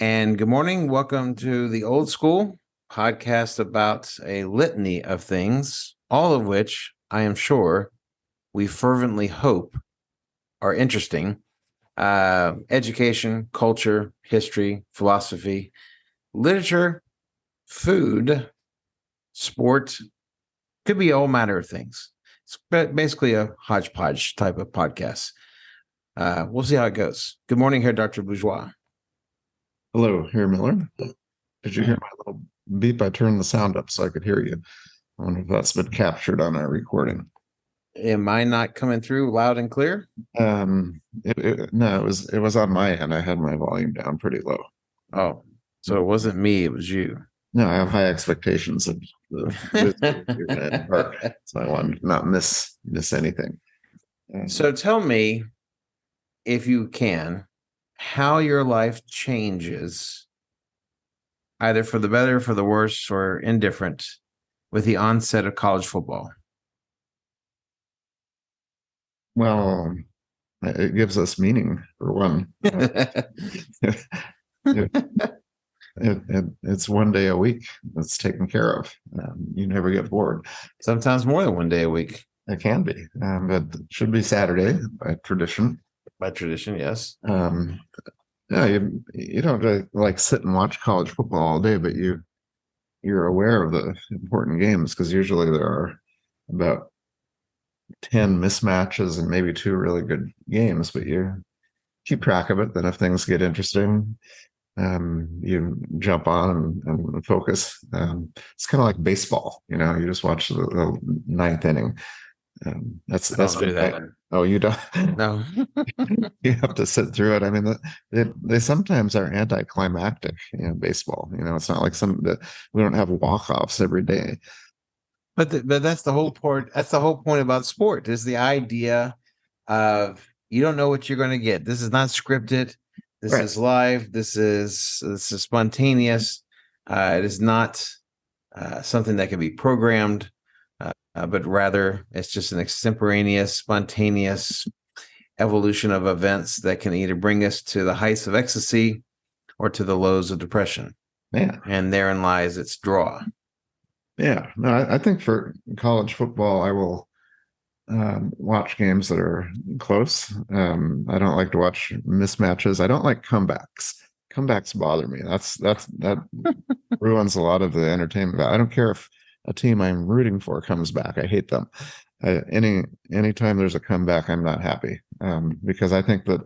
And good morning. Welcome to the Old School podcast about a litany of things, all of which I am sure we fervently hope are interesting. Education, culture, history, philosophy, literature, food, sport, could be all matter of things. It's basically a hodgepodge type of podcast. We'll see how it goes. Good morning here, Dr. Bourgeois. Hello, here, Miller. Did you hear my little beep? I turned the sound up so I could hear you. I wonder if that's been captured on our recording. Am I not coming through loud and clear? No, it was on my end. I had my volume down pretty low. Oh, so it wasn't me, it was you. No, I have high expectations of the part, so I wanted to not miss anything. So tell me, if you can, how your life changes, either for the better, for the worse, or indifferent, with the onset of college football. Well, it gives us meaning, for one. It's one day a week that's taken care of. You never get bored. Sometimes more than one day a week. It can be, but it should be Saturday by tradition. By tradition, yes. Yeah, you don't really, like sit and watch college football all day, but you're aware of the important games because usually there are about 10 mismatches and maybe 2 really good games, but you keep track of it. Then if things get interesting, you jump on and focus. It's kind of like baseball, you just watch the ninth inning. That's do that. Oh, you don't? No. You have to sit through it. I mean, they sometimes are anticlimactic in baseball. It's not like we don't have walk-offs every day. But that's the whole point. That's the whole point about sport, is the idea of you don't know what you're going to get. This is not scripted. This Right. is live. This is spontaneous. It is not something that can be programmed, but rather it's just an extemporaneous, spontaneous evolution of events that can either bring us to the heights of ecstasy or to the lows of depression. Yeah. And therein lies its draw. Yeah. No, I think for college football, I will watch games that are close. I don't like to watch mismatches. I don't like comebacks. Comebacks bother me. That ruins a lot of the entertainment. I don't care if a team I'm rooting for comes back. I hate them. Anytime there's a comeback, I'm not happy because I think that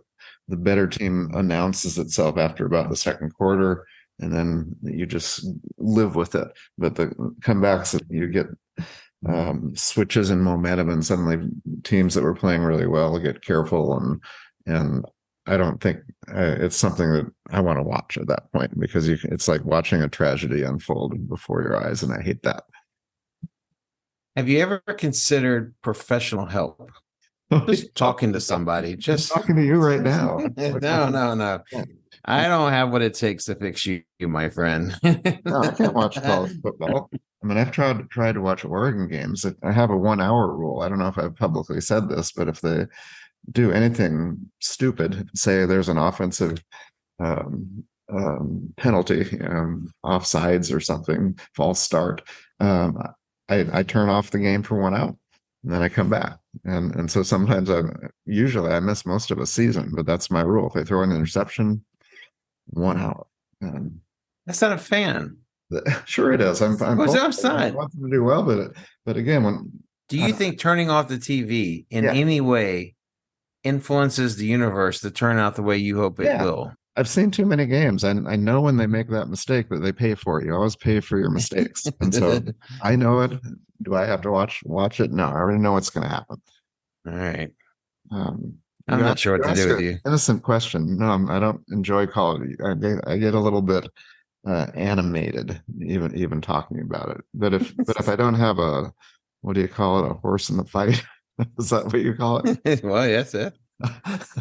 the better team announces itself after about the second quarter, and then you just live with it. But the comebacks, you get switches in momentum, and suddenly teams that were playing really well get careful, and I don't think it's something that I want to watch at that point because it's like watching a tragedy unfold before your eyes, and I hate that. Have you ever considered professional help? Just talking to somebody. Just talking to you right now. No. I don't have what it takes to fix you, my friend. No, I can't watch college football. I mean, I've tried to watch Oregon games. I have a 1 hour rule. I don't know if I've publicly said this, but if they do anything stupid, say there's an offensive penalty, offsides or something, false start, I turn off the game for 1 hour, and then I come back. And so sometimes usually I miss most of a season, but that's my rule. If they throw an interception, 1 hour. That's not a fan. Sure it is. I'm What's outside? I want them to do well, but again, do you think turning off the TV in any way influences the universe to turn out the way you hope it will? I've seen too many games, and I know when they make that mistake that they pay for it. You always pay for your mistakes, and so I know it. Do I have to watch it? No, I already know what's going to happen. All right. I'm not sure what to do with you. Innocent question. No, I don't enjoy college. I get a little bit animated even talking about it. But if I don't have what do you call it? A horse in the fight? Is that what you call it? Well, yes, it.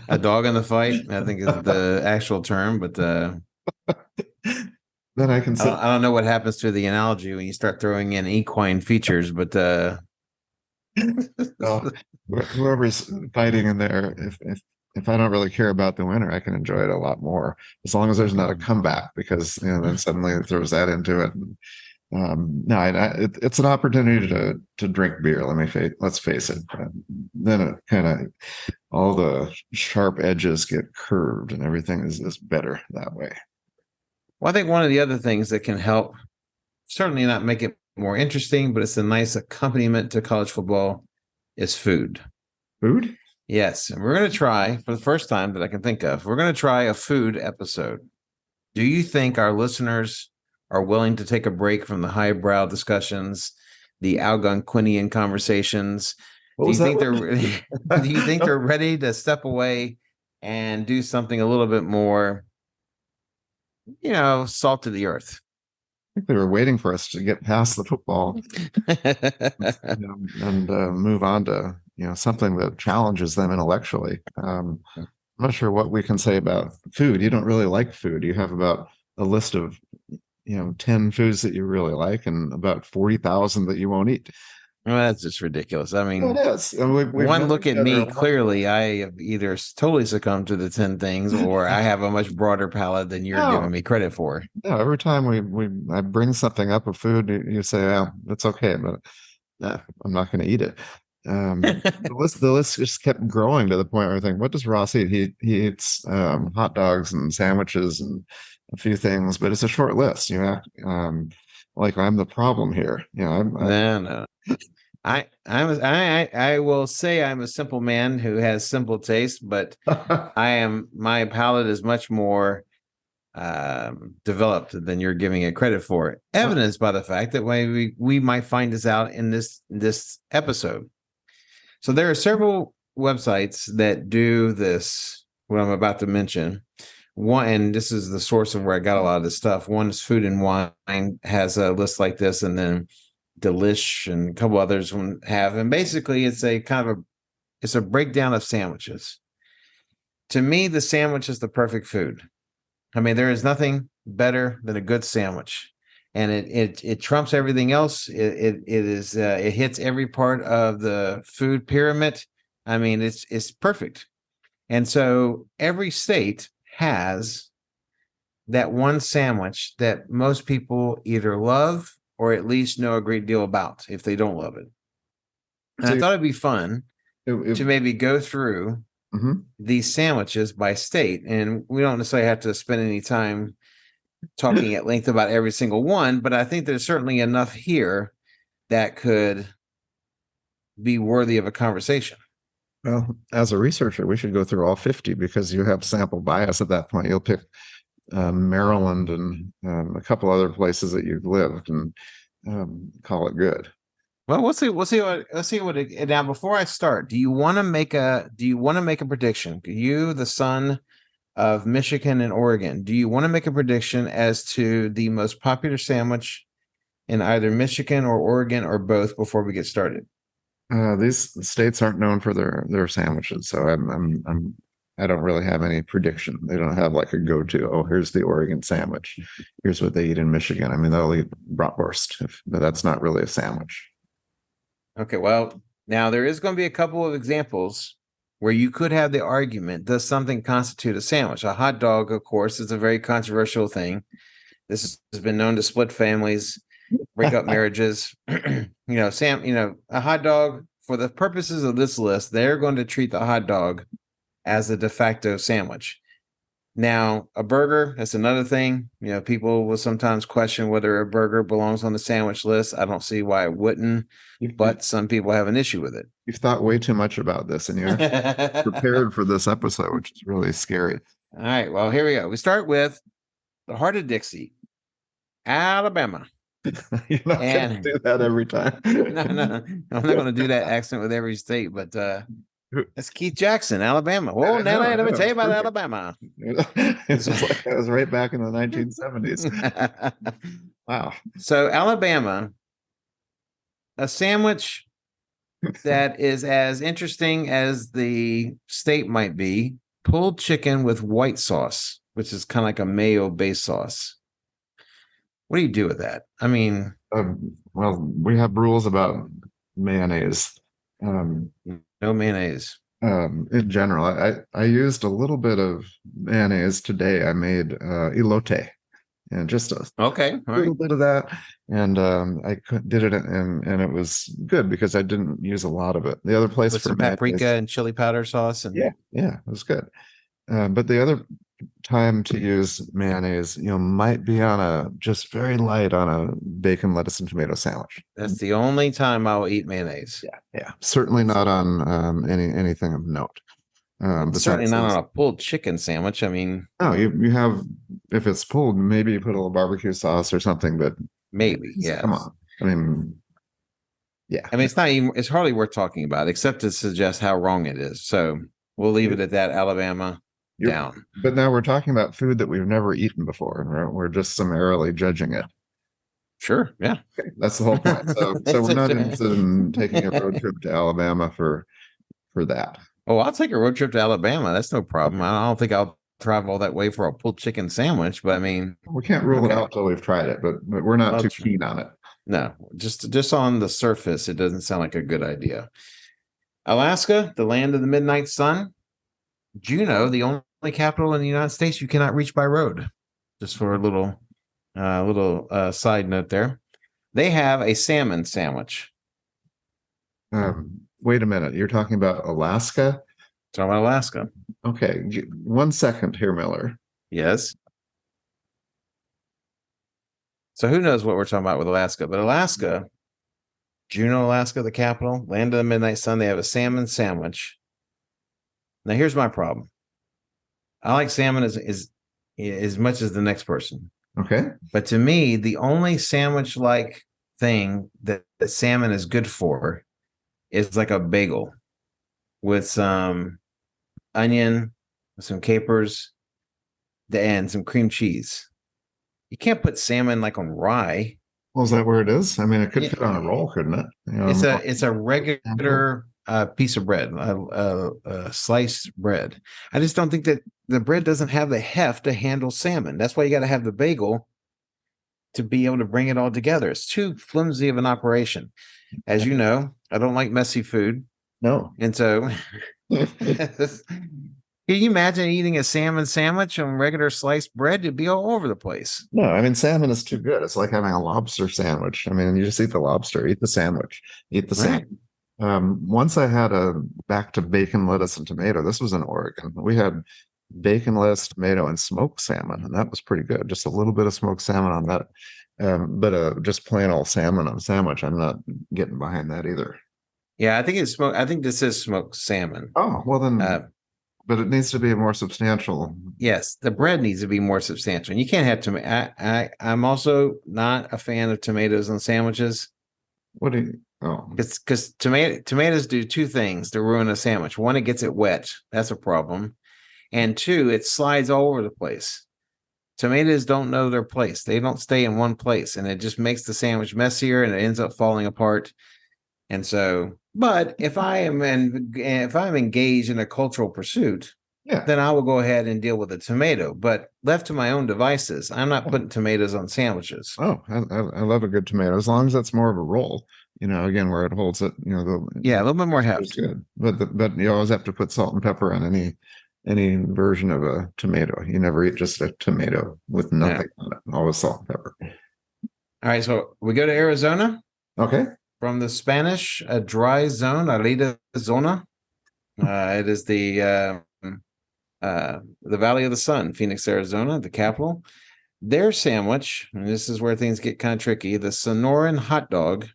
A dog in the fight, I think is the actual term, but then I can. I don't know what happens to the analogy when you start throwing in equine features, but well, whoever's fighting in there, if if I don't really care about the winner, I can enjoy it a lot more as long as there's not a comeback, because then suddenly it throws that into it. And, no, it's an opportunity to drink beer. Let's face it. Then it kind of, all the sharp edges get curved and everything is better that way. Well, I think one of the other things that can help, certainly not make it more interesting, but it's a nice accompaniment to college football, is food. Food? Yes. And we're going to try, for the first time that I can think of, we're going to try a food episode. Do you think our listeners are willing to take a break from the highbrow discussions, the Algonquinian conversations? What was that? Do you think they're ready to step away and do something a little bit more, salt to the earth? I think they were waiting for us to get past the football and move on to something that challenges them intellectually. I'm not sure what we can say about food. You don't really like food. You have about a list of 10 foods that you really like and about 40,000 that you won't eat. Well, that's just ridiculous. I mean, it is. And one look at me, clearly I have either totally succumbed to the 10 things or I have a much broader palate than you're giving me credit for. No, every time I bring something up of food, you say, "Oh, it's okay," but I'm not going to eat it. The list just kept growing to the point where I think, what does Ross eat? He eats hot dogs and sandwiches and a few things, but it's a short list. Like I'm the problem here. No. I will say I'm a simple man who has simple taste, but my palate is much more developed than you're giving it credit for. Evidenced by the fact that we might find this out in this episode. So there are several websites that do this, what I'm about to mention. One, and this is the source of where I got a lot of this stuff. One is Food and Wine, has a list like this, and then Delish and a couple others have. And basically it's a breakdown of sandwiches. To me, the sandwich is the perfect food. I mean, there is nothing better than a good sandwich, and it trumps everything else. It hits every part of the food pyramid. I mean, it's perfect. And so every state has that one sandwich that most people either love or at least know a great deal about if they don't love it. And I thought it'd be fun to maybe go through these sandwiches by state. And we don't necessarily have to spend any time talking at length about every single one, but I think there's certainly enough here that could be worthy of a conversation. Well, as a researcher, we should go through all 50 because you have sample bias at that point. You'll pick Maryland and a couple other places that you've lived and call it good. Well, let's see what now before I start, do you want to make a prediction? You, the son of Michigan and Oregon, do you want to make a prediction as to the most popular sandwich in either Michigan or Oregon or both before we get started? These states aren't known for their sandwiches, so I don't really have any prediction. They don't have like a go-to. Oh, here's the Oregon sandwich. Here's what they eat in Michigan. I mean, they'll eat bratwurst, but that's not really a sandwich. Okay, well, now there is going to be a couple of examples where you could have the argument, does something constitute a sandwich? A hot dog, of course, is a very controversial thing. This has been known to split families, break up marriages. A hot dog, for the purposes of this list, they're going to treat the hot dog as a de facto sandwich. Now, a burger, that's another thing. People will sometimes question whether a burger belongs on the sandwich list. I don't see why it wouldn't, but some people have an issue with it. You've thought way too much about this, and you're prepared for this episode, which is really scary. All right, well, here we go. We start with the Heart of Dixie, Alabama. You're not going to do that every time. No, I'm not going to do that accent with every state, but that's Keith Jackson, Alabama. Well, Nelly, let me tell you about Alabama. It's just like that was right back in the 1970s. Wow. So Alabama, a sandwich that is as interesting as the state might be, pulled chicken with white sauce, which is kind of like a mayo-based sauce. What do you do with that? I mean, well, we have rules about mayonnaise. No mayonnaise. In general. I used a little bit of mayonnaise today. I made elote and just a Okay, all right. little bit of that, and did it, and it was good because I didn't use a lot of it. The other place With for some paprika mayonnaise, and chili powder sauce and yeah, it was good. But the other time to use mayonnaise, might be on a just very light on a bacon, lettuce, and tomato sandwich. that's the only time I'll eat mayonnaise. Yeah, certainly not on anything of note. Certainly Besides not those. on a pulled chicken sandwich. I mean, No, you have, if it's pulled, maybe you put a little barbecue sauce or something, but maybe, come yes. on. I mean, yeah. I mean, it's not even, it's hardly worth talking about, except to suggest how wrong it is. So we'll leave it at that. Alabama down. But now we're talking about food that we've never eaten before, and we're just summarily judging it. Sure. Yeah. Okay, that's the whole point. So we're not interested in taking a road trip to Alabama for that. Oh, I'll take a road trip to Alabama. That's no problem. Okay. I don't think I'll travel all that way for a pulled chicken sandwich, but I mean, We can't rule it out till we've tried it, but we're not too keen on it. No, just on the surface, it doesn't sound like a good idea. Alaska, the land of the midnight sun. Juneau, the only capital in the United States you cannot reach by road. Just for a little side note there. They have a salmon sandwich. Wait a minute. You're talking about Alaska? Talking about Alaska. Okay. 1 second here, Miller. Yes. So who knows what we're talking about with Alaska? But Alaska, Juneau, Alaska, the capital, land of the midnight sun, they have a salmon sandwich. Now here's my problem. I like salmon as much as the next person. Okay. But to me, the only sandwich-like thing that salmon is good for is like a bagel with some onion, some capers, and some cream cheese. You can't put salmon like on rye. Well, is that where it is? I mean, it could fit on a roll, couldn't it? It's a regular piece of bread, sliced bread. I just don't think that the bread doesn't have the heft to handle salmon. That's why you got to have the bagel to be able to bring it all together. It's too flimsy of an operation. As you know, I don't like messy food. No. And so can you imagine eating a salmon sandwich on regular sliced bread? It'd be all over the place. No, I mean, salmon is too good. It's like having a lobster sandwich. I mean, you just eat the lobster, eat the sandwich, eat the salmon. Once I had back to bacon, lettuce, and tomato. This was in Oregon. We had bacon, lettuce, tomato, and smoked salmon, and that was pretty good. Just a little bit of smoked salmon on that. But just plain old salmon on a sandwich, I'm not getting behind that either. Yeah, I think it's smoked. I think this is smoked salmon. Oh, well then, but it needs to be more substantial. Yes, the bread needs to be more substantial. And you can't have tomato. I'm also not a fan of tomatoes on sandwiches. What do you? Oh, because tomatoes do two things to ruin a sandwich. One, it gets it wet. That's a problem. And two, it slides all over the place. Tomatoes don't know their place. They don't stay in one place, and it just makes the sandwich messier, and it ends up falling apart. And so, but if I'm engaged in a cultural pursuit, then I will go ahead and deal with a tomato. But left to my own devices, I'm not putting tomatoes on sandwiches. Oh, I love a good tomato as long as that's more of a roll. Again, where it holds it. A little bit more heft. Good, but you always have to put salt and pepper on any version of a tomato. You never eat just a tomato with nothing on it. Always salt and pepper. All right, so we go to Arizona. Okay. From the Spanish, a dry zone, arida zona. It is the Valley of the Sun, Phoenix, Arizona, the capital. Their sandwich, and this is where things get kind of tricky, the Sonoran hot dog,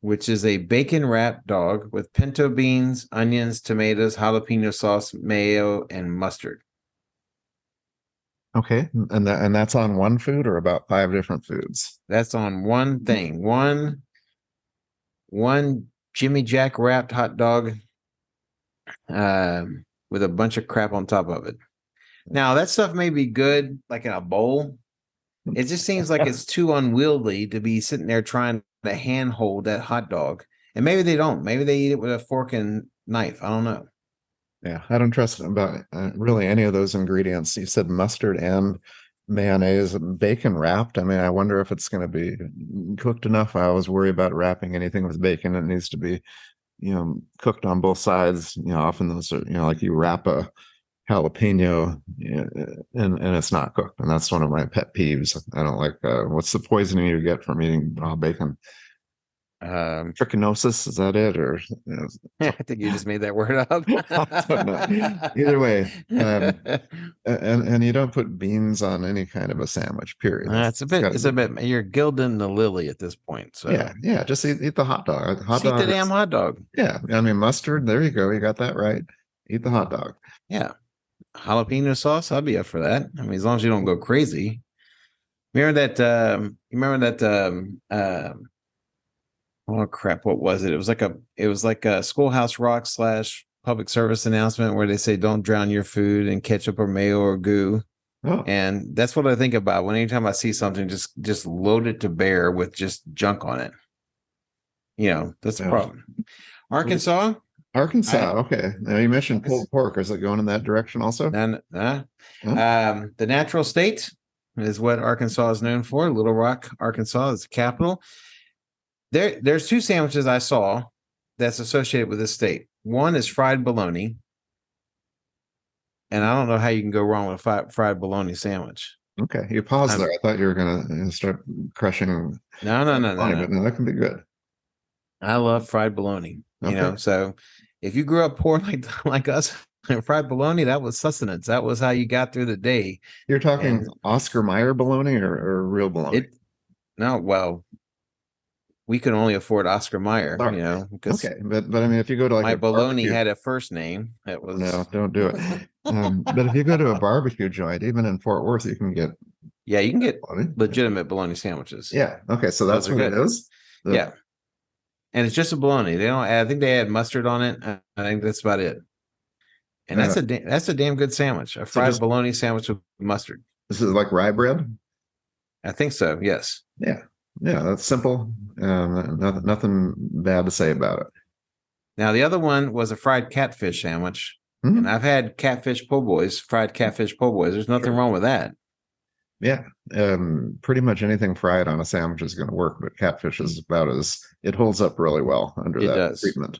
which is a bacon wrapped dog with pinto beans, onions, tomatoes, jalapeno sauce, mayo, and mustard. Okay, and that's on one food or about 5 different foods? That's on one thing. One Jimmy Jack wrapped hot dog with a bunch of crap on top of it. Now, that stuff may be good, like in a bowl. It just seems like it's too unwieldy to be sitting there trying to handhold that hot dog. And maybe they don't. Maybe they eat it with a fork and knife. I don't know. Yeah, I don't trust about really any of those ingredients. You said mustard and mayonnaise, bacon wrapped. I mean, I wonder if it's going to be cooked enough. I always worry about wrapping anything with bacon. It needs to be cooked on both sides. Often those are, like you wrap a jalapeno, and it's not cooked. And that's one of my pet peeves. I don't like, what's the poisoning you get from eating raw bacon? Trichinosis, is that it? Or I think you just made that word up. I don't know. Either way, and you don't put beans on any kind of a sandwich, period. It's a bit, you're gilding the lily at this point. So yeah, just eat the hot dog. Eat the damn hot dog. Yeah, I mean, mustard, there you go. You got that right. Eat the hot dog. Yeah. Jalapeno sauce, I'll be up for that. I mean, as long as you don't go crazy. Remember that oh crap, what was it? It was like a Schoolhouse Rock / public service announcement where they say don't drown your food in ketchup or mayo or goo. Oh. And that's what I think about when anytime I see something, just load it to bear with just junk on it. That's the problem. Arkansas. Okay. Now you mentioned pulled pork. Is it going in that direction also? The natural state is what Arkansas is known for. Little Rock, Arkansas is the capital. There's two sandwiches I saw that's associated with this state. One is fried bologna. And I don't know how you can go wrong with a fried bologna sandwich. Okay. You paused there. I thought you were going to start crushing. No. But no, that can be good. I love fried bologna. Okay. So if you grew up poor like us, fried bologna, that was sustenance. That was how you got through the day. You're talking Oscar Mayer bologna or real bologna? Well, we could only afford Oscar Mayer, okay. But I mean, if you go to like my bologna had a first name. It was no, don't do it. But if you go to a barbecue joint, even in Fort Worth, you can get legitimate bologna sandwiches. Yeah. Okay. So that's what it is. Yeah. And it's just a bologna. They don't. I think they add mustard on it. I think that's about it. And that's a damn good sandwich. A fried bologna sandwich with mustard. This is like rye bread. I think so. Yes. Yeah. Yeah. That's simple. Nothing bad to say about it. Now the other one was a fried catfish sandwich, and I've had fried catfish po' boys. There's nothing wrong with that. Yeah. Pretty much anything fried on a sandwich is going to work, but catfish is it holds up really well under that treatment.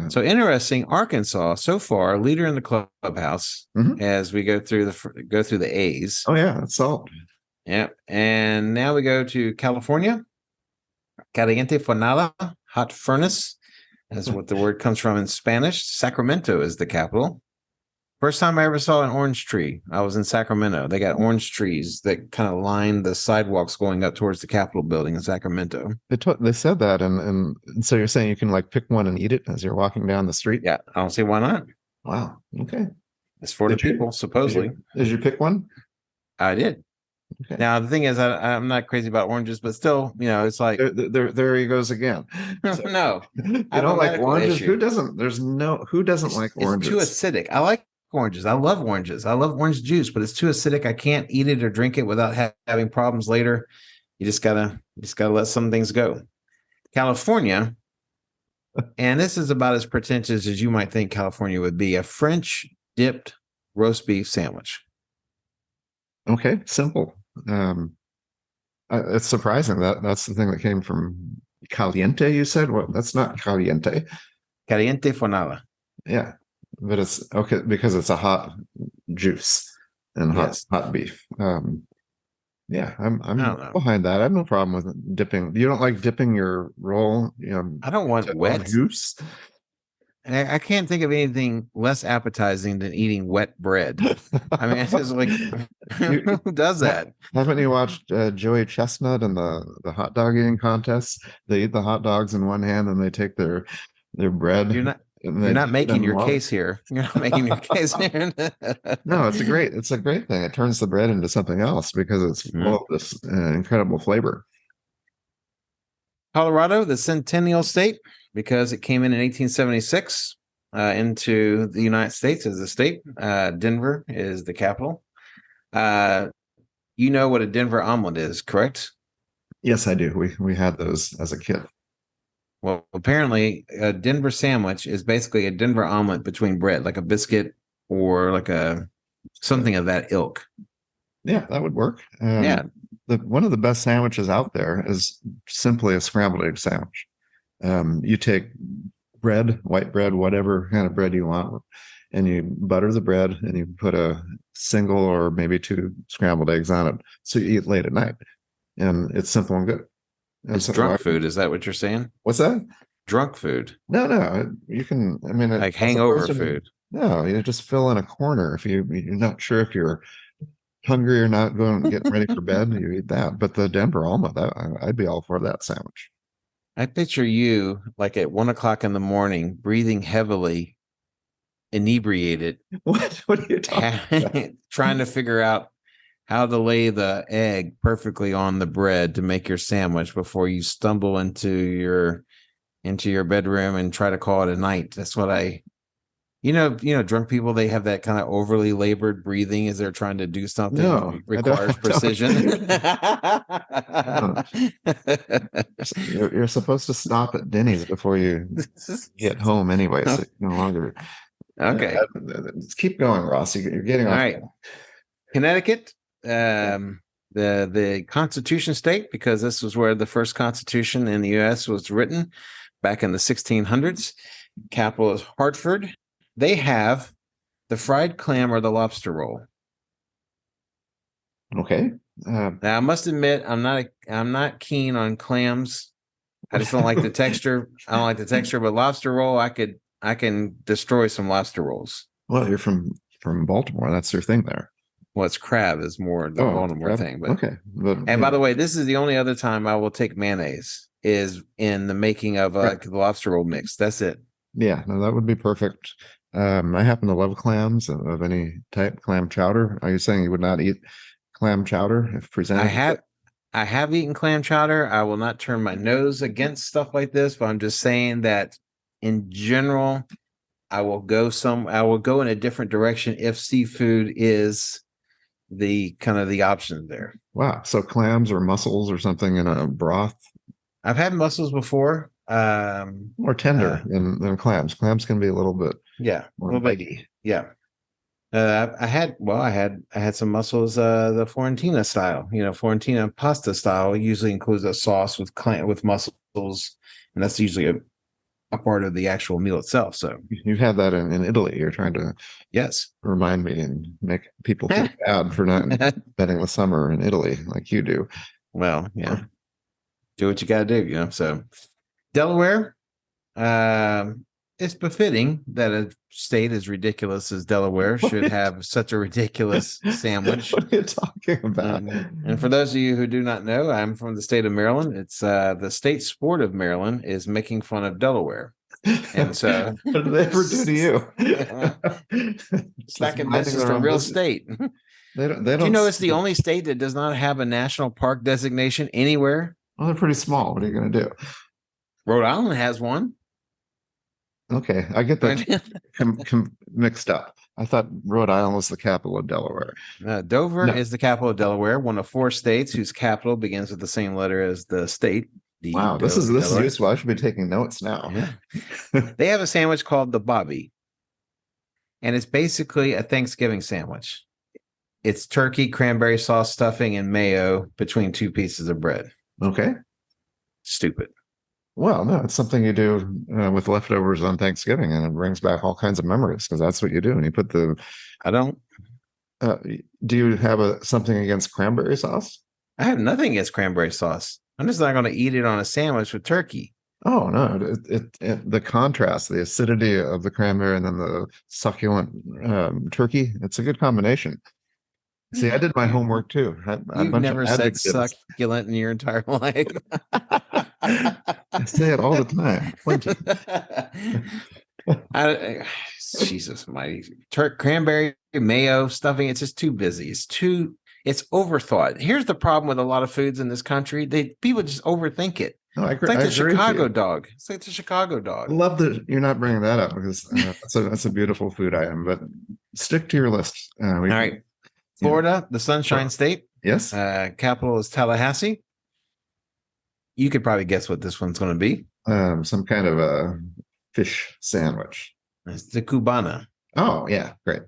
So interesting. Arkansas so far leader in the clubhouse as we go through the A's. Oh yeah, that's salt. Yeah, and now we go to California. Caliente Fornada, hot furnace, is what the word comes from in Spanish. Sacramento is the capital. First time I ever saw an orange tree, I was in Sacramento. They got orange trees that kind of line the sidewalks going up towards the Capitol building in Sacramento. They said that, and so you're saying you can like pick one and eat it as you're walking down the street? Yeah, I don't see why not. Wow. Okay. It's for the people, supposedly. Did you pick one? I did. Okay. Now the thing is, I'm not crazy about oranges, but still, it's like there he goes again. So, no, I don't like oranges. Issue. Who doesn't? Who doesn't like oranges? It's too acidic. I like oranges. I love oranges. I love orange juice, but it's too acidic. I can't eat it or drink it without having problems later. You just gotta let some things go. California, and this is about as pretentious as you might think California would be: a French dipped roast beef sandwich. Okay, simple. It's surprising that's the thing that came from caliente. You said, well, that's not caliente. Caliente Fornada. Yeah, but it's okay because it's a hot juice and hot beef. Yeah, I'm behind that. I have no problem with dipping. You don't like dipping your roll? I don't want wet juice. I can't think of anything less appetizing than eating wet bread. I mean, it's just like, who does that? Haven't you watched Joey Chestnut and the hot dog eating contest? They eat the hot dogs in one hand and they take their bread. You're not making your case here. You're not making your case here. No, it's a great thing. It turns the bread into something else because it's full of this incredible flavor. Colorado, the Centennial State, because it came in 1876 into the United States as a state. Denver is the capital. You know what a Denver omelet is, correct? Yes, I do. We had those as a kid. Well, apparently a Denver sandwich is basically a Denver omelet between bread, like a biscuit or like something of that ilk. Yeah, that would work. One of the best sandwiches out there is simply a scrambled egg sandwich. You take bread, white bread, whatever kind of bread you want, and you butter the bread and you put a single or maybe two scrambled eggs on it. So you eat late at night, and it's simple and good. And It's so drunk food. Is that what you're saying? what's that? Drunk food, No, you can. I mean, like as opposed hangover to food. no, you just fill in a corner if you're not sure if you're hungry or not, going getting ready for bed. You eat that. But the Denver Alma, that I'd be all for that sandwich. I picture you like at 1 o'clock in the morning, breathing heavily, inebriated, What are you talking about? trying to figure out how to lay the egg perfectly on the bread to make your sandwich before you stumble into your bedroom and try to call it a night. That's what drunk people, they have that kind of overly labored breathing as they're trying to do something No, that requires precision. No. You're supposed to stop at Denny's before you get home anyway, so you no longer. Okay. Let's keep going, Ross. You're getting All off. right. Connecticut, the Constitution state, because this was where the first Constitution in the U.S. was written back in the 1600s. Capital is Hartford. They have the fried clam or the lobster roll. Okay. Now, I must admit, I'm not keen on clams. I just don't like the texture. I don't like the texture, but lobster roll, I can destroy some lobster rolls. Well, you're from Baltimore. That's your thing there. Well, it's crab is more the Baltimore thing. But okay. But, and by the way, this is the only other time I will take mayonnaise is in the making of the lobster roll mix. That's it. Yeah, no, that would be perfect. I happen to love clams of any type. Clam chowder. Are you saying you would not eat clam chowder if presented? I have eaten clam chowder. I will not turn my nose against stuff like this, but I'm just saying that in general, I will go in a different direction if seafood is the kind of the option there. Wow. So clams or mussels or something in a broth. I've had mussels before. More tender than clams. Clams can be a little bit more bitey. Yeah. I had some mussels, the Fiorentina style, Fiorentina pasta style usually includes a sauce with mussels, and that's usually a part of the actual meal itself. So you've had that in Italy. You're trying to remind me and make people feel bad for not spending the summer in Italy like you do. Well, yeah, do what you got to do, So Delaware, it's befitting that a state as ridiculous as Delaware should have such a ridiculous sandwich. What are you talking about? And for those of you who do not know, I'm from the state of Maryland. It's the state sport of Maryland is making fun of Delaware. And so what did they ever do to you? This is the real state. They don't. Do you know it's the only state that does not have a national park designation anywhere? Well, they're pretty small. What are you going to do? Rhode Island has one. Okay, I get that mixed up. I thought Rhode Island was the capital of Delaware. Dover is the capital of Delaware, one of 4 states whose capital begins with the same letter as the state. Wow, this is useful. I should be taking notes now. Yeah. They have a sandwich called the Bobby, and it's basically a Thanksgiving sandwich. It's turkey, cranberry sauce, stuffing, and mayo between 2 pieces of bread. Okay. Stupid. Well, no, it's something you do with leftovers on Thanksgiving, and it brings back all kinds of memories because that's what you do. And you put the. I don't. Do you have something against cranberry sauce? I have nothing against cranberry sauce. I'm just not going to eat it on a sandwich with turkey. Oh no! The contrast, the acidity of the cranberry, and then the succulent turkey. It's a good combination. See, I did my homework too. You've never said succulent in your entire life. I say it all the time. Plenty. Jesus, my cranberry mayo stuffing. It's just too busy. It's overthought. Here's the problem with a lot of foods in this country. People just overthink it. No, I agree. It's like the Chicago dog. It's like the Chicago dog. I love that you're not bringing that up because that's a beautiful food item. But stick to your list. All right. Florida, the Sunshine State. Yes. Capital is Tallahassee. You could probably guess what this one's going to be. Some kind of a fish sandwich. It's the Cubana. Oh, yeah. Great.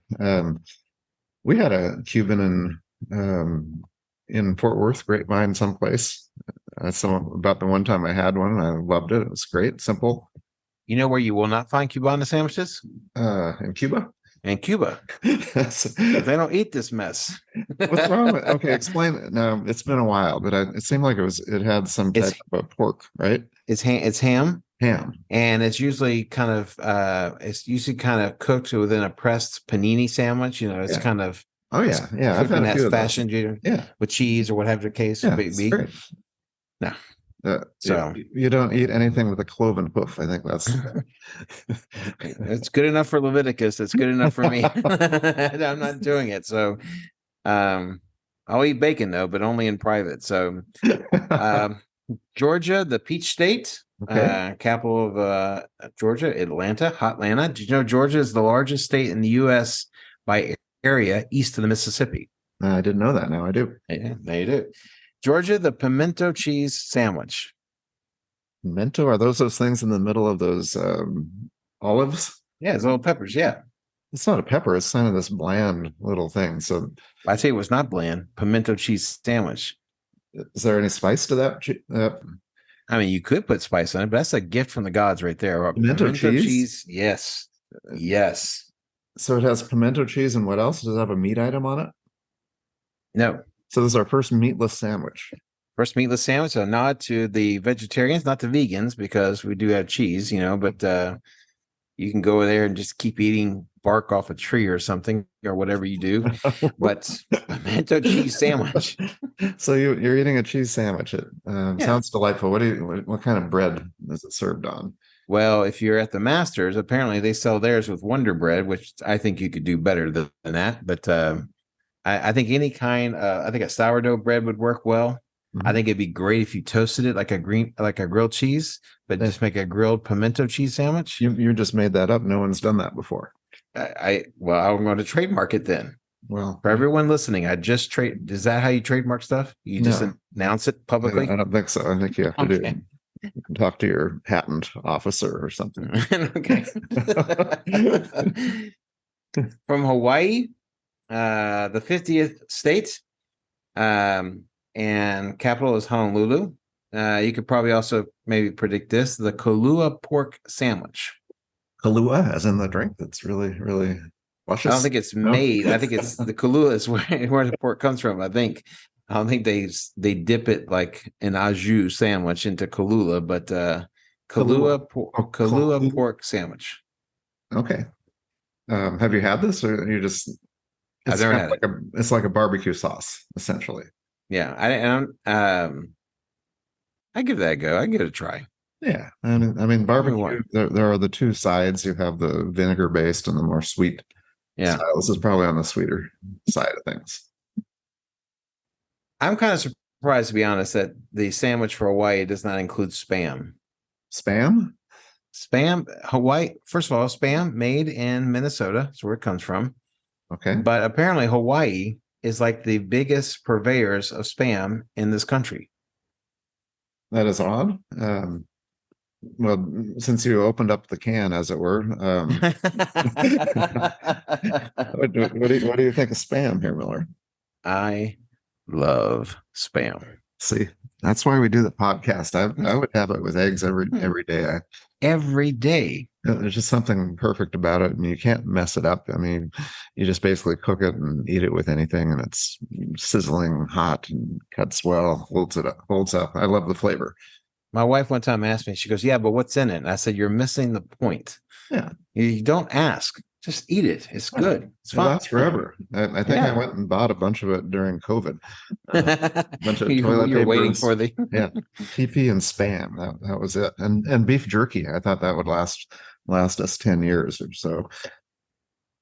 We had a Cuban in Fort Worth, Grapevine, someplace. That's about the one time I had one. I loved it. It was great. Simple. You know where you will not find Cubana sandwiches? In Cuba. In Cuba. What's They don't eat this mess. wrong with? Okay, explain it. No, it's been a while, but it seemed like it had some type It's of pork, right? it's ham, Ham. and it's usually kind of cooked within a pressed panini sandwich. You know, it's Yeah. kind of Oh it's yeah, yeah. I've cooked in had a that few of those. fashion, Yeah, with cheese or whatever the case yeah. may It's be. great. No, You, so you don't eat anything with a cloven hoof. I think that's. it's good enough for Leviticus. It's good enough for me. I'm not doing it. So, um, I'll eat bacon though, but only in private. So, um, Georgia, the Peach State, Okay. capital of Georgia, Atlanta. Did you know Georgia is the largest state in the U.S. by area east of the Mississippi? I didn't know that. Now I do. Yeah, there you do. Georgia, the pimento cheese sandwich. Mento, are those things in the middle of those olives? Yeah, it's little peppers. Yeah, It's not a pepper. It's kind of this bland little thing. So, I tell you, it was not bland. Pimento cheese sandwich. is there any spice to that? I mean, you could put spice on it, but that's a gift from the gods right there. Pimento cheese? Yes, yes. So it has pimento cheese, and what else? Does it have a meat item on it? No, So this is our first meatless sandwich. first meatless sandwich. A nod to the vegetarians, not the vegans, because we do have cheese, but you can go there and just keep eating bark off a tree or something or whatever you do. But pimento cheese sandwich. So you're eating a cheese sandwich. It Yeah. sounds delightful. What kind of bread is it served on? Well, if you're at the Masters, apparently they sell theirs with Wonder Bread, which I think you could do better than that. But I think any kind, I think a sourdough bread would work well. I think it'd be great if you toasted it like a grilled cheese, but just make a grilled pimento cheese sandwich. You just made that up. No one's done that before. I'm going to trademark it then. Well, For everyone listening, I just trade. Is that how you trademark stuff? You just announce it publicly? I don't think so. I think you have to Okay. you can talk to your patent officer or something. Okay. From Hawaii, the 50th state, and capital is Honolulu. You could probably also maybe predict this: the Kahlua pork sandwich. Kahlua, as in the drink, that's really, really luscious. I don't think it's made. I think it's the Kahlua is where the pork comes from. I don't think they dip it like an au jus sandwich into Kahlua, but Kahlua pork sandwich. Okay. Have you had this, or you just? I've never had it. It's like a barbecue sauce, essentially. Yeah, I give that a go. I give it a try. Yeah, I mean barbecue. There are the two sides. You have the vinegar based and the more sweet. Yeah, style. This is probably on the sweeter side of things. I'm kind of surprised, to be honest, that the sandwich for Hawaii does not include Spam. Spam? Spam, Hawaii. First of all, Spam made in Minnesota. That's where it comes from. Okay. But apparently Hawaii is like the biggest purveyors of Spam in this country. That is odd. Well, since you opened up the can, as it were, what do you think of Spam here, Miller? I love Spam. See, that's why we do the podcast. I would have it with eggs every day. Every day. There's just something perfect about it, and you can't mess it up. I mean, you just basically cook it and eat it with anything, and it's sizzling hot and cuts well, holds up. I love the flavor. My wife one time asked me, she goes, "Yeah, but what's in it?" And I said, "You're missing the point. Yeah. You don't ask. Just eat it. It's good. It's fine. It lasts forever." I think I went and bought a bunch of it during COVID. Bunch of toilet You're waiting papers. for the TP and Spam. That was it. And beef jerky. I thought that would last us 10 years or so.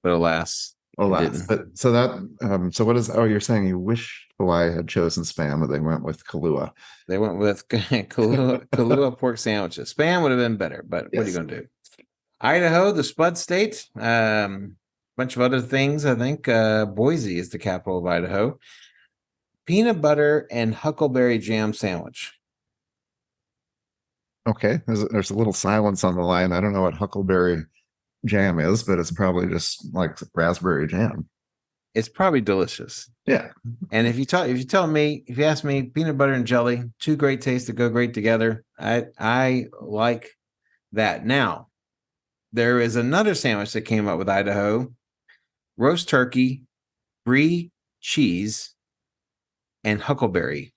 But alas. But so what is, you're saying you wish Hawaii had chosen Spam, but they went with Kahlua. They went with Kahlua pork sandwiches. Spam would have been better, but what are you going to do? Idaho, the Spud State, bunch of other things. I think Boise is the capital of Idaho. Peanut butter and huckleberry jam sandwich. Okay, there's a little silence on the line. I don't know what huckleberry jam is, but it's probably just like raspberry jam. It's probably delicious. Yeah. And if you ask me, peanut butter and jelly, two great tastes that go great together. I like that. Now, there is another sandwich that came up with Idaho: roast turkey, brie cheese, and huckleberry.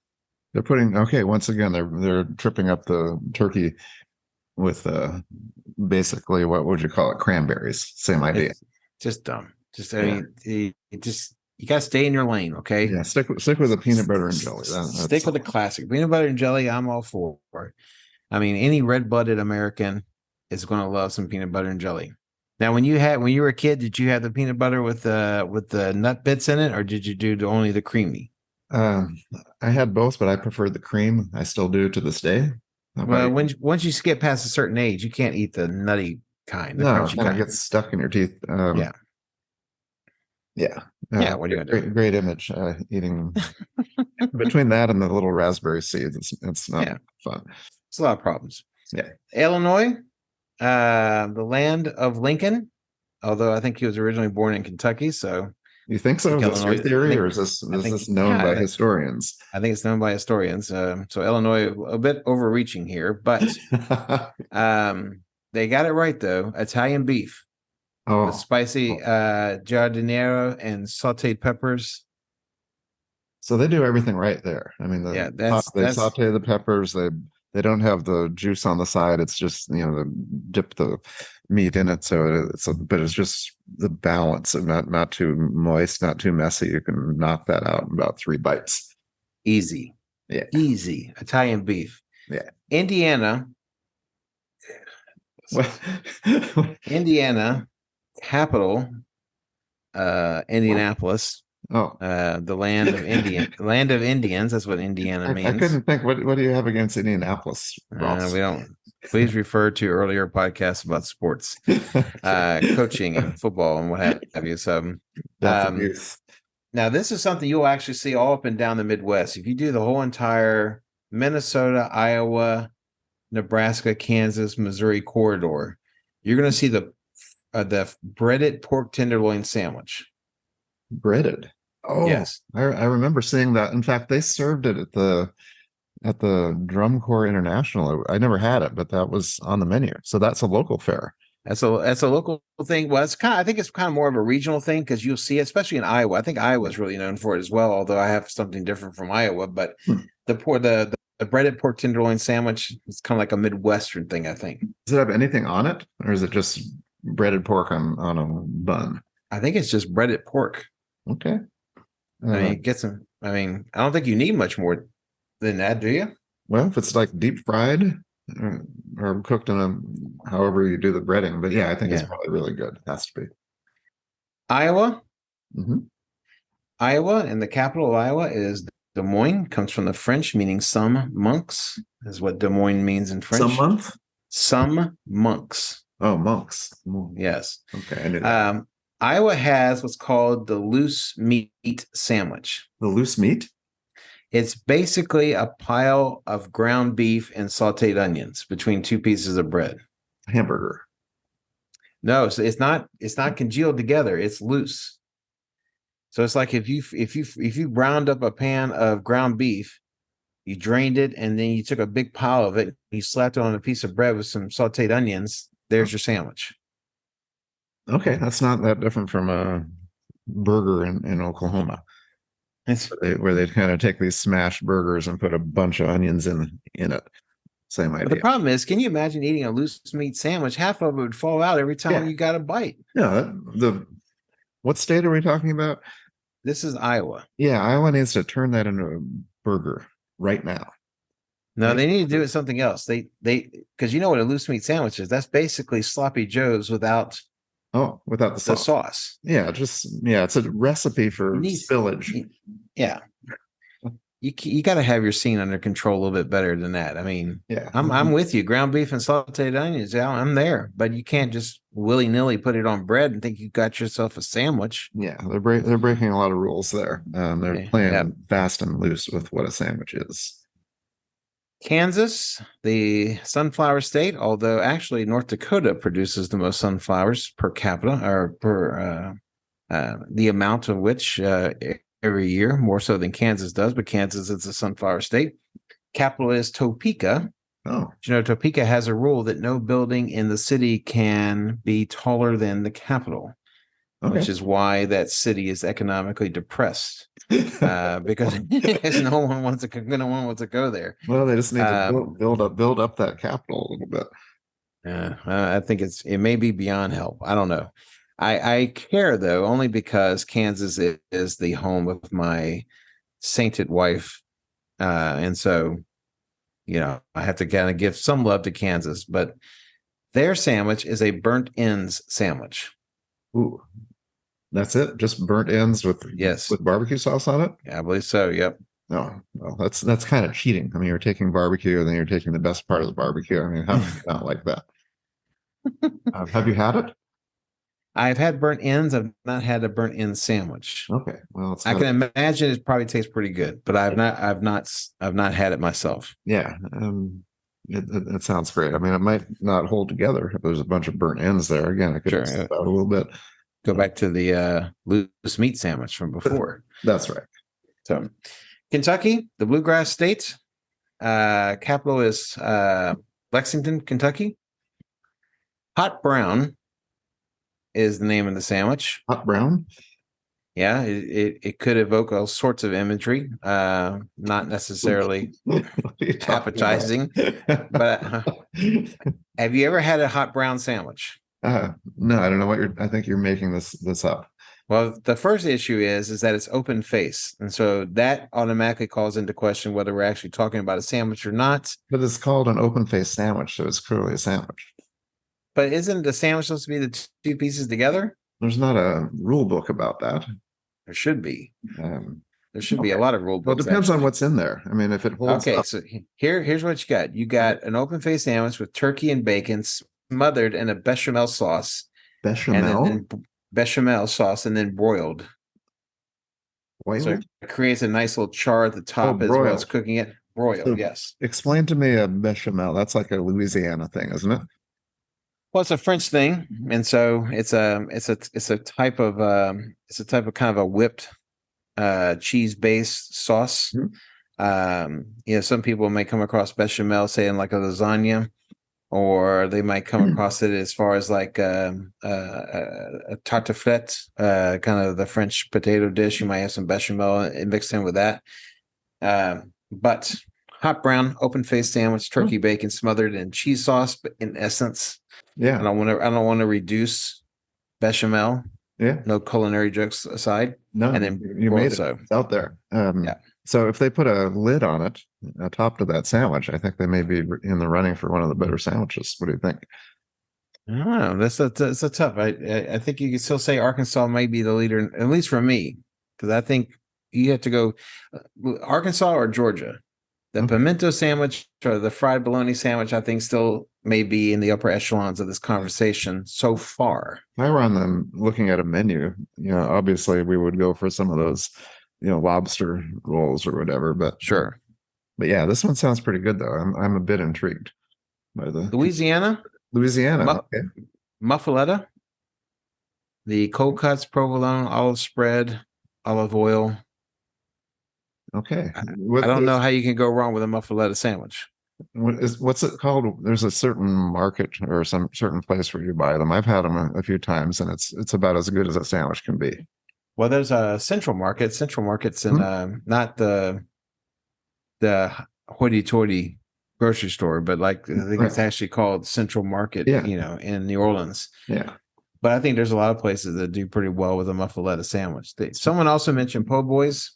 They're putting once again they're tripping up the turkey with basically what would you call it? Cranberries. Same idea. It's just dumb. I mean, you got to stay in your lane, okay? Yeah, stick with the peanut butter and jelly. Stick with the classic peanut butter and jelly. I'm all for it. I mean, any red-blooded American is going to love some peanut butter and jelly. Now, when you were a kid, did you have the peanut butter with the nut bits in it, or did you do only the creamy? I had both, but I preferred the cream. I still do to this day. Well, once you get past a certain age, you can't eat the nutty kind. The crunchy kind. It gets stuck in your teeth. Yeah. What are you gonna do? Great image. Eating between that and the little raspberry seeds, it's not fun. It's a lot of problems. Yeah. Illinois, the land of Lincoln, although I think he was originally born in Kentucky. So you think so? Is this your theory, or is this known by historians? I think it's known by historians. So Illinois, a bit overreaching here, but they got it right though. Italian beef. With spicy giardiniera and sauteed peppers. So they do everything right there. I mean, they saute the peppers. They don't have the juice on the side. It's just they dip the meat in it. So but it's just the balance of not too moist, not too messy. You can knock that out in about 3 bites. Easy. Yeah. Easy. Italian beef. Yeah. Indiana. Indiana. Capital, Indianapolis. The land of land of Indians. That's what Indiana means. I couldn't think. What do you have against Indianapolis? We don't. Please refer to earlier podcasts about sports, coaching, and football, and what have you. So, now this is something you'll actually see all up and down the Midwest. If you do the whole entire Minnesota, Iowa, Nebraska, Kansas, Missouri corridor, you're going to see the breaded pork tenderloin sandwich. Breaded. Oh, yes. I remember seeing that. In fact, they served it at the Drum Corps International. I never had it, but that was on the menu. So that's a local fare. That's a local thing. Well, I think it's kind of more of a regional thing because you'll see it, especially in Iowa. I think Iowa is really known for it as well, although I have something different from Iowa. But the breaded pork tenderloin sandwich is kind of like a Midwestern thing, I think. Does it have anything on it, or is it just breaded pork on a bun? I think it's just breaded pork. Okay. I don't think you need much more than that, do you? Well, if it's like deep fried or cooked in however you do the breading, but I think it's probably really good. It has to be. Iowa. Mm-hmm. Iowa, and the capital of Iowa is Des Moines. Comes from the French, meaning some monks, is what Des Moines means in French. Some month? Some monks. Oh, monks. Yes. Okay, I knew that. Iowa has what's called the loose meat sandwich. The loose meat? It's basically a pile of ground beef and sauteed onions between 2 pieces of bread. Hamburger. No, so it's not congealed together. It's loose. So it's like if you browned up a pan of ground beef, you drained it, and then you took a big pile of it, you slapped it on a piece of bread with some sauteed onions. There's your sandwich. Okay, that's not that different from a burger in Oklahoma, where they kind of take these smashed burgers and put a bunch of onions in it. Same idea. But the problem is, can you imagine eating a loose meat sandwich? Half of it would fall out every time you got a bite. Yeah. What state are we talking about? This is Iowa. Yeah, Iowa needs to turn that into a burger right now. No, they need to do it something else. They because you know what a loose meat sandwich is? That's basically sloppy joes without the sauce. Yeah, it's a recipe for spillage. Yeah. You got to have your scene under control a little bit better than that. I mean, I'm with you. Ground beef and sauteed onions, I'm there, but you can't just willy-nilly put it on bread and think you got yourself a sandwich. Yeah, they're breaking a lot of rules there. They're playing fast and loose with what a sandwich is. Kansas, the sunflower state, although actually North Dakota produces the most sunflowers per capita, or per the amount of which every year, more so than Kansas does, but Kansas is a sunflower state. Capital is Topeka, Oh, Topeka has a rule that no building in the city can be taller than the capital, which okay. is why that city is economically depressed. Because no one wants to go there. Well, they just need to build up that capital a little bit. I think it may be beyond help. I don't know. I care though, only because Kansas is the home of my sainted wife. And so, I have to kind of give some love to Kansas, but their sandwich is a burnt ends sandwich. Ooh, that's it? Just burnt ends with barbecue sauce on it? Yeah, I believe so. Yep. No, well, that's kind of cheating. I mean, you're taking barbecue and then you're taking the best part of the barbecue. I mean, how not like that? Have you had it? I've had burnt ends. I've not had a burnt end sandwich. Okay, well, I can imagine it probably tastes pretty good, but I've not had it myself. Yeah, it sounds great. I mean, it might not hold together if there's a bunch of burnt ends there. Again, I could out a little bit. Go back to the loose meat sandwich from before. That's right. So, Kentucky, the bluegrass state, capital is Lexington, Kentucky. Hot brown is the name of the sandwich. Hot brown? Yeah, it could evoke all sorts of imagery, not necessarily appetizing. But have you ever had a hot brown sandwich? No, I don't know I think you're making this up. Well, the first issue is that it's open face, and so that automatically calls into question whether we're actually talking about a sandwich or not. But it's called an open face sandwich, so it's clearly a sandwich. But isn't the sandwich supposed to be the two pieces together? There's not a rule book about that. There should be. There should be a lot of rule books. Well, it depends on what's in there. I mean, if it holds up. So here's what you got. You got an open face sandwich with turkey and bacon smothered in a bechamel sauce. Bechamel? And then bechamel sauce and then broiled. So it creates a nice little char at the top as well as cooking it. Broiled, so yes. Explain to me a bechamel. That's like a Louisiana thing, isn't it? Well, it's a French thing, and so it's a type of kind of a whipped cheese based sauce. Mm-hmm. Some people may come across bechamel saying like a lasagna, or they might come across it as far as like a tartiflette, kind of the French potato dish. You might have some bechamel mixed in with that. But hot brown open face sandwich, turkey bacon smothered in cheese sauce, but in essence. Yeah, I don't want to reduce bechamel. Yeah, no culinary jokes aside. No, and then you made it. It's out there. Yeah. So if they put a lid on it, a top to that sandwich, I think they may be in the running for one of the better sandwiches. What do you think? I don't know. That's a tough. I think you can still say Arkansas may be the leader, at least for me, because I think you have to go Arkansas or Georgia. The pimento sandwich or the fried bologna sandwich, I think, still may be in the upper echelons of this conversation so far. If I were on them looking at a menu, obviously we would go for some of those, lobster rolls or whatever. But sure. But yeah, this one sounds pretty good though. I'm a bit intrigued by the Louisiana. Okay. Muffaletta. The cold cuts, provolone, olive spread, olive oil. Okay. I don't know how you can go wrong with a muffaletta sandwich. What's it called? There's a certain market or some certain place where you buy them. I've had them a few times, and it's about as good as a sandwich can be. Well, there's a Central Market. Central Market's in not the hoity-toity grocery store, but I think it's actually called Central Market. In New Orleans. Yeah. But I think there's a lot of places that do pretty well with a muffaletta sandwich. Someone also mentioned po' boys,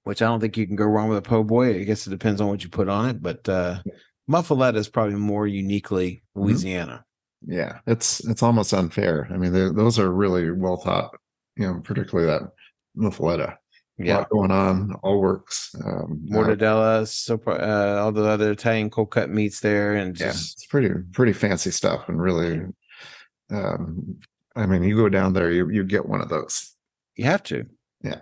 which I don't think you can go wrong with a po' boy. I guess it depends on what you put on it, but muffaletta is probably more uniquely Louisiana. Yeah, it's almost unfair. I mean, those are really well thought. Particularly that muffaletta. Yeah, a lot going on, all works. Mortadella, all the other Italian cold cut meats there, and it's pretty fancy stuff, and really, I mean, you go down there, you get one of those. You have to. Yeah.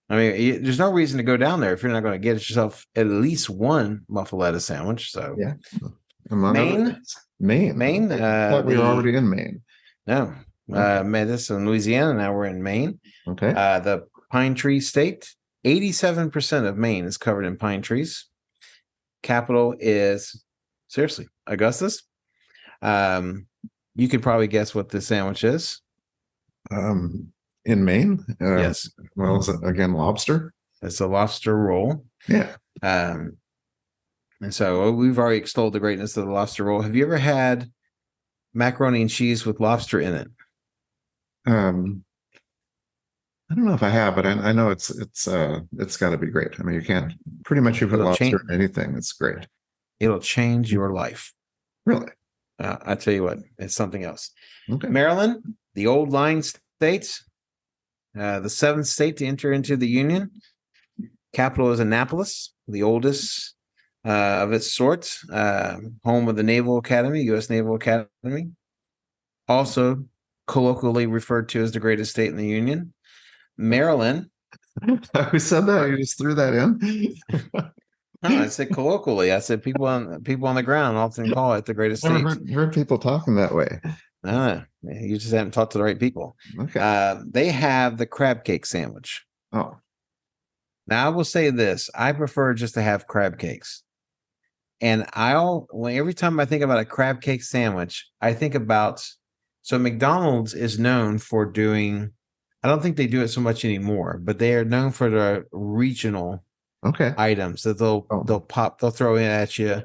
I mean, there's no reason to go down there if you're not going to get yourself at least one muffaletta sandwich. So, yeah. Maine. I thought we were already in Maine. No, this in Louisiana. Now we're in Maine. Okay. The pine tree state. 87% of Maine is covered in pine trees. Capital is Seriously, Augustus. You could probably guess what this sandwich is. In Maine? Yes. Well, is it again lobster? It's a lobster roll. Yeah. And so we've already extolled the greatness of the lobster roll. Have you ever had macaroni and cheese with lobster in it? I don't know if I have, but I know it's got to be great. I mean, you can't pretty much you put lobster in anything. It's great. It'll change your life. Really? I tell you what, it's something else. Okay. Maryland, the old line state, the seventh state to enter into the Union. Capital is Annapolis, the oldest of its sort, home of the Naval Academy, U.S. Naval Academy. Also colloquially referred to as the greatest state in the Union. Maryland. Who said that? You just threw that in? No, I said colloquially. I said people on the ground often call it the greatest state. I've heard people talking that way. You just haven't talked to the right people. Okay. They have the crab cake sandwich. Oh. Now I will say this: I prefer just to have crab cakes, and every time I think about a crab cake sandwich, I think about McDonald's is known for doing. I don't think they do it so much anymore, but they are known for the regional items that they'll throw in at you.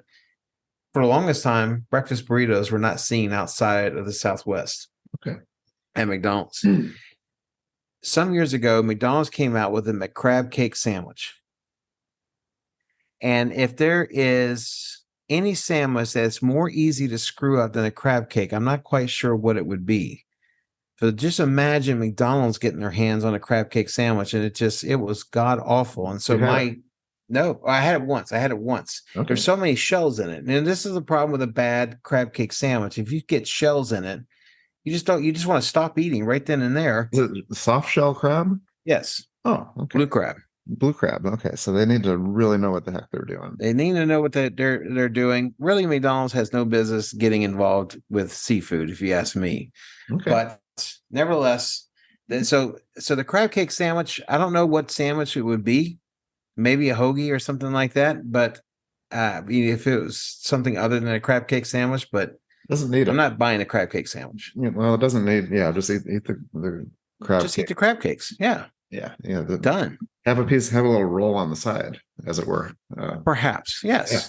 For the longest time, breakfast burritos were not seen outside of the Southwest. Okay. At McDonald's. Some years ago, McDonald's came out with a McCrab cake sandwich. And if there is any sandwich that's more easy to screw up than a crab cake, I'm not quite sure what it would be. So just imagine McDonald's getting their hands on a crab cake sandwich, and it was god awful. And so I had it once. Okay. There's so many shells in it. And this is the problem with a bad crab cake sandwich. If you get shells in it, you just want to stop eating right then and there. Is it soft shell crab? Yes. Oh, okay. Blue crab. Okay. So they need to really know what the heck they're doing. They need to know what they're doing. Really, McDonald's has no business getting involved with seafood, if you ask me. Okay. But nevertheless, so the crab cake sandwich, I don't know what sandwich it would be. Maybe a hoagie or something like that. But if it was something other than a crab cake sandwich, but doesn't need. I'm not buying a crab cake sandwich. Yeah, well, it doesn't need. Yeah, just eat the crab. Just eat the crab cakes. Yeah. Yeah. Done. Have a little roll on the side, as it were. Perhaps. Yes. Yeah.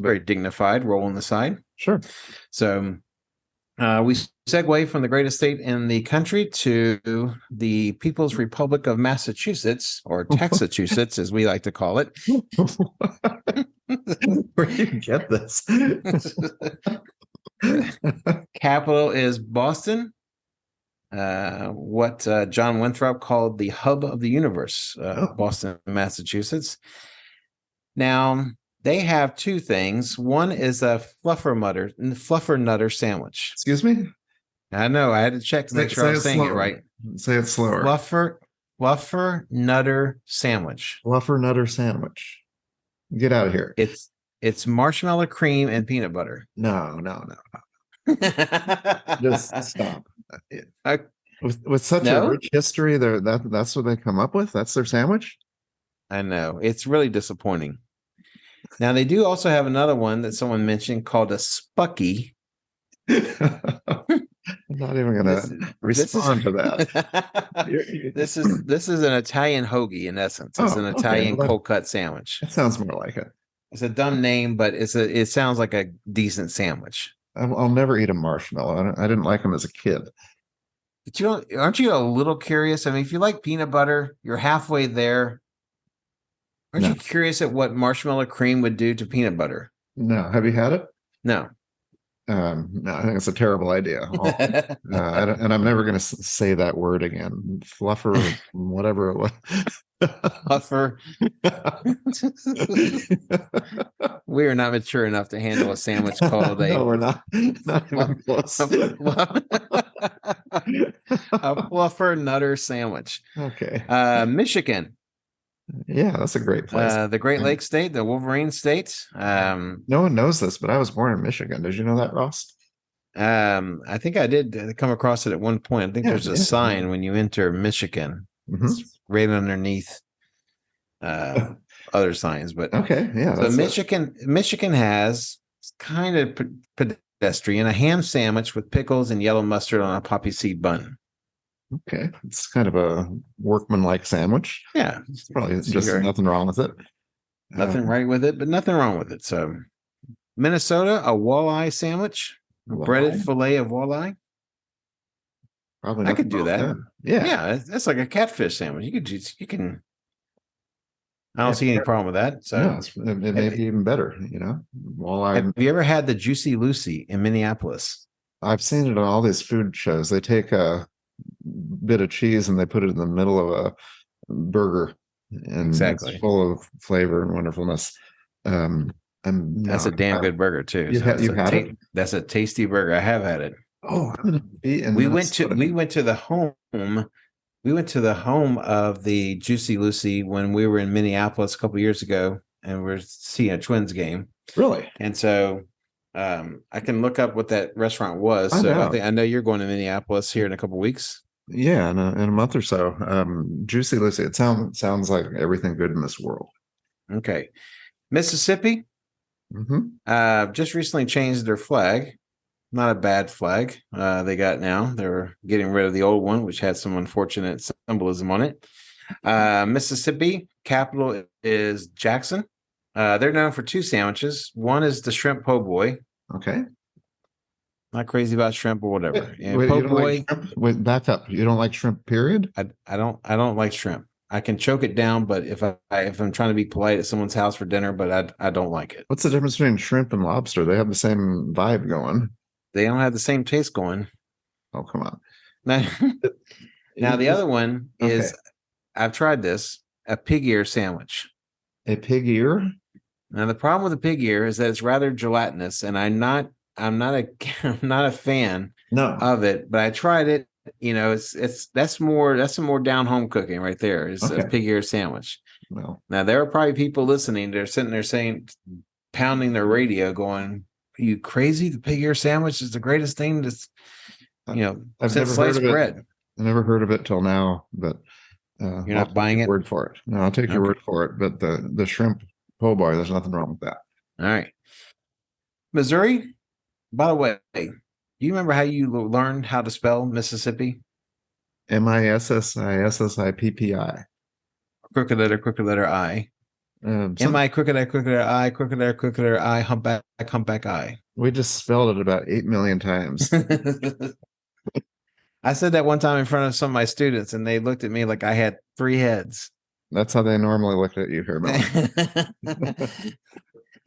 Very dignified roll on the side. Sure. So we segue from the greatest state in the country to the People's Republic of Massachusetts, or Texachusetts, as we like to call it. Where do you get this? Capital is Boston. What John Winthrop called the hub of the universe, Boston, Massachusetts. Now, they have two things. One is a fluffer nutter sandwich. Excuse me? I know. I had to check to make sure I was saying it right. Say it slower. Fluffer nutter sandwich. Fluffer nutter sandwich. Get out of here. It's marshmallow cream and peanut butter. No. Just stop. With such a rich history, that's what they come up with. That's their sandwich. I know, it's really disappointing. Now they do also have another one that someone mentioned called a spucky. I'm not even going to respond to that. This is an Italian hoagie in essence. It's an Italian cold cut sandwich. That sounds more like it. It's a dumb name, but it sounds like a decent sandwich. I'll never eat a marshmallow. I didn't like them as a kid. But aren't you a little curious? I mean, if you like peanut butter, you're halfway there. Aren't you curious at what marshmallow cream would do to peanut butter? No. Have you had it? No. No, I think it's a terrible idea. And I'm never going to say that word again. Fluffer, whatever it was. Fluffer. We are not mature enough to handle a sandwich called a. No, we're not. Not even close. A fluffer nutter sandwich. Okay. Michigan. Yeah, that's a great place. The Great Lakes state, the Wolverine state. No one knows this, but I was born in Michigan. Did you know that, Ross? I think I did come across it at one point. I think there's a sign when you enter Michigan. Mm-hmm. It's right underneath other signs. But okay, yeah. So Michigan has It's kind of pedestrian. A ham sandwich with pickles and yellow mustard on a poppy seed bun. Okay, it's kind of a workmanlike sandwich. Yeah, It's probably just nothing wrong with it. Nothing right with it, but nothing wrong with it. So, Minnesota, a walleye sandwich, a breaded fillet of walleye. Probably I could do that. Yeah, that's like a catfish sandwich. You can. I don't see any problem with that. So, no, it may be even better. Walleye. Have you ever had the Juicy Lucy in Minneapolis? I've seen it on all these food shows. They take a bit of cheese and they put it in the middle of a burger, and it's full of flavor and wonderfulness. That's a damn good burger too. You've had it? That's a tasty burger. I have had it. Oh, I'm gonna be in we went to the home. We went to the home of the Juicy Lucy when we were in Minneapolis a couple years ago, and we're seeing a Twins game. Really? And so I can look up what that restaurant was. I know you're going to Minneapolis here in a couple weeks. Yeah, in a month or so. Juicy Lucy. It sounds like everything good in this world. Okay, Mississippi. Just recently changed their flag. Not a bad flag they got now. They were getting rid of the old one, which had some unfortunate symbolism on it. Mississippi, capital is Jackson. They're known for two sandwiches. One is the shrimp po' boy. Okay. Not crazy about shrimp or whatever. Wait, po' boy. Wait, back up. You don't like shrimp, period? I don't like shrimp. I can choke it down, but if I'm trying to be polite at someone's house for dinner, but I don't like it. What's the difference between shrimp and lobster? They have the same vibe going. They don't have the same taste going. Oh, come on. Now the other one is, I've tried this, a pig ear sandwich. A pig ear? Now the problem with the pig ear is that it's rather gelatinous, and I'm not a fan of it, but I tried it. That's some more down home cooking right there. Is a pig ear sandwich. Well, now there are probably people listening. They're sitting there pounding their radio, going, "Are you crazy? The pig ear sandwich is the greatest thing that's since sliced bread." I never heard of it till now, but you're not buying it. Word for it. No, I'll take your word for it. But the shrimp po' boy, there's nothing wrong with that. All right, Missouri. By the way, do you remember how you learned how to spell Mississippi? Mississippi. Crooked letter I. M-I crooked letter I, crooked letter I, humpback I. We just spelled it about 8 million times. I said that one time in front of some of my students, and they looked at me like I had 3 heads. That's how they normally look at you here, Mel.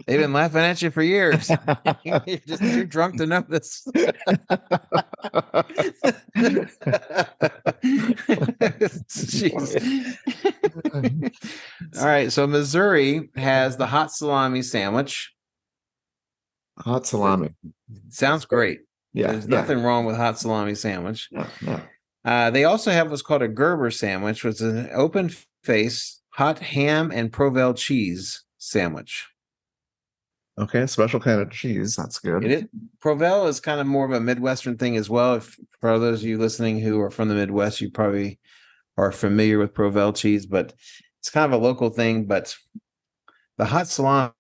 They've been laughing at you for years. You're too drunk to know this. All right. So Missouri has the hot salami sandwich. Hot salami. Sounds great. Yeah. There's nothing wrong with hot salami sandwich. No. They also have what's called a Gerber sandwich, which is an open face hot ham and Provel cheese sandwich. Okay, special kind of cheese. That's good. It is. Provel is kind of more of a Midwestern thing as well. For those of you listening who are from the Midwest, you probably are familiar with Provel cheese, but it's kind of a local thing. But the hot salami,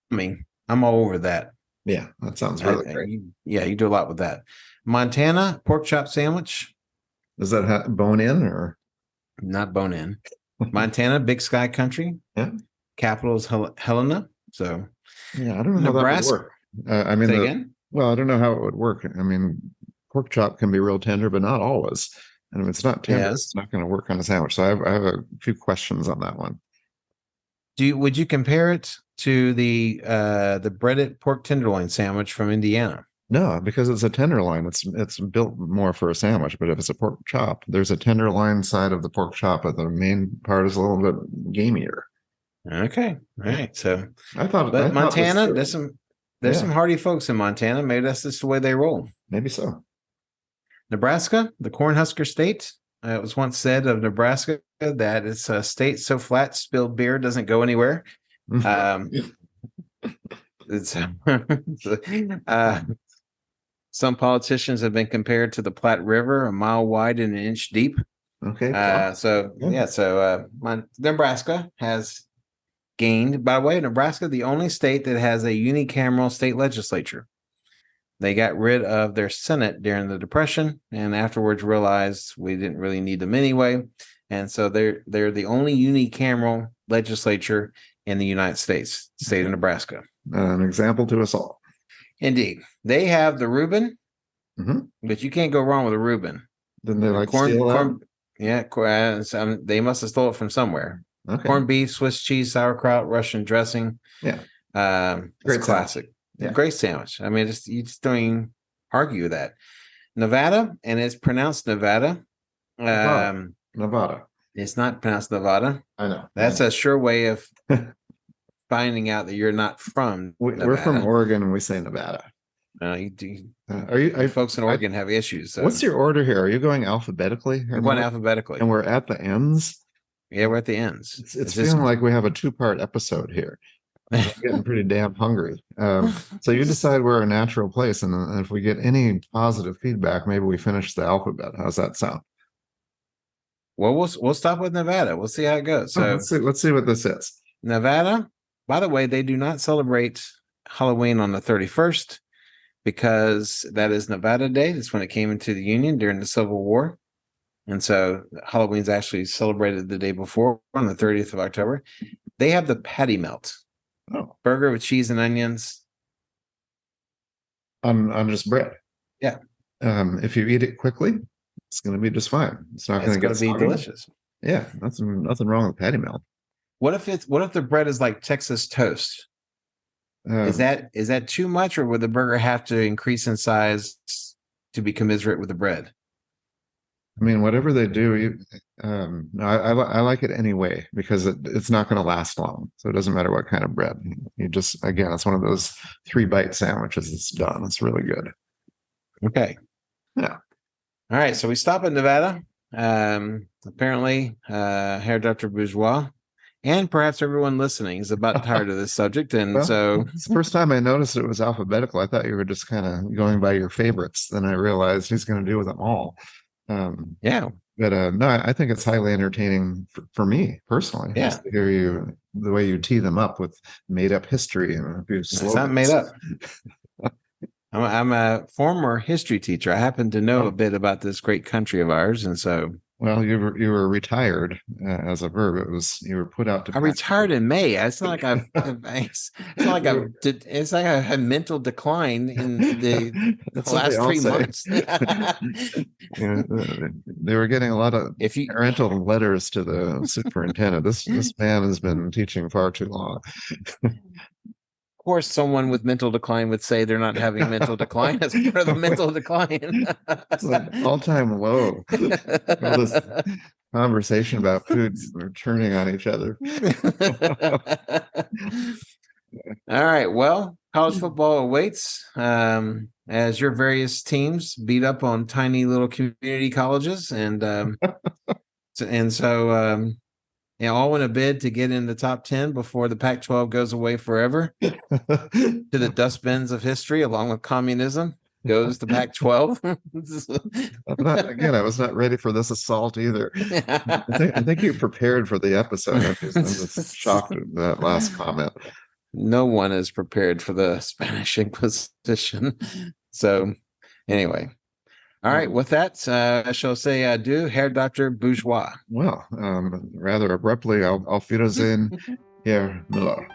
I'm all over that. Yeah, that sounds really great. You do a lot with that. Montana pork chop sandwich. Does that bone in or not bone in? Montana, Big Sky Country. Yeah. Capital is Helena. So. Yeah, I don't know Nebraska. How that would work. I don't know how it would work. I mean, pork chop can be real tender, but not always. And if it's not tender, it's not going to work on a sandwich. So I have a few questions on that one. Would you compare it to the breaded pork tenderloin sandwich from Indiana? No, because it's a tenderloin. It's built more for a sandwich. But if it's a pork chop, there's a tenderloin side of the pork chop, but the main part is a little bit gamier. Okay. All right. So but Montana, there's some hardy folks in Montana. Maybe that's just the way they roll. Maybe so. Nebraska, the Cornhusker state. It was once said of Nebraska that it's a state so flat spilled beer doesn't go anywhere. Some politicians have been compared to the Platte River, a mile wide and an inch deep. Okay. Nebraska has gained, by the way, Nebraska, the only state that has a unicameral state legislature. They got rid of their Senate during the Depression and afterwards realized we didn't really need them anyway. And so they're the only unicameral legislature in the United States, state of Nebraska. An example to us all. Indeed. They have the Reuben, but you can't go wrong with a Reuben. Didn't they steal that? Yeah, they must have stole it from somewhere. Okay. Corned beef, Swiss cheese, sauerkraut, Russian dressing. Yeah. Great classic. Yeah. Great sandwich. I mean, you just don't even argue that. Nevada, and it's pronounced Nevada. Nevada. It's not pronounced Nevada. I know. That's a sure way of finding out that you're not from Nevada. We're from Oregon and we say Nevada. You do. Are you folks in Oregon have issues? So. What's your order here? Are you going alphabetically? We're going alphabetically. And we're at the ends? Yeah, we're at the ends. It's feeling like we have a 2-part episode here. I'm getting pretty damn hungry. So you decide we're a natural place, and if we get any positive feedback, maybe we finish the alphabet. How's that sound? Well, we'll stop with Nevada. We'll see how it goes. So let's see what this is. Nevada, by the way, they do not celebrate Halloween on the 31st because that is Nevada Day. That's when it came into the Union during the Civil War. And so Halloween's actually celebrated the day before on the 30th of October. They have the patty melt. Oh. Burger with cheese and onions. On just bread. Yeah. If you eat it quickly, it's going to be just fine. It's not going to be delicious. Yeah, nothing wrong with patty melt. What if the bread is like Texas toast? Is that too much, or would the burger have to increase in size to be commensurate with the bread? I mean, whatever they do, I like it anyway because it's not going to last long. So it doesn't matter what kind of bread. You just, again, it's one of those 3-bite sandwiches. It's done. It's really good. Okay. Yeah. All right. So we stop in Nevada. Apparently, Herr Dr. Bourgeois and perhaps everyone listening is about tired of this subject. And so it's the first time I noticed it was alphabetical. I thought you were just kind of going by your favorites. Then I realized he's going to do them all. Yeah. But no, I think it's highly entertaining for me personally. Yeah. Just to hear the way you tee them up with made up history and it's not made up. I'm a former history teacher. I happen to know a bit about this great country of ours, and so. Well, you were retired as a verb. It was you were put out to. I retired in May. It's not like it's like I had mental decline in the last 3 months. They were getting a lot of parental letters to the superintendent. This man has been teaching far too long. Of course, someone with mental decline would say they're not having mental decline as part of the mental decline. It's like all-time low. All this conversation about foods we're turning on each other. All right. Well, college football awaits as your various teams beat up on tiny little community colleges, and so. All in a bid to get in the top 10 before the Pac-12 goes away forever to the dustbins of history, along with communism, goes the Pac-12. I was not ready for this assault either. I think you prepared for the episode. I'm just shocked at that last comment. No one is prepared for the Spanish Inquisition. So, anyway. All right, with that, I shall say adieu, Herr Dr. Bourgeois. Well, rather abruptly, I'll fit us in here, Miller.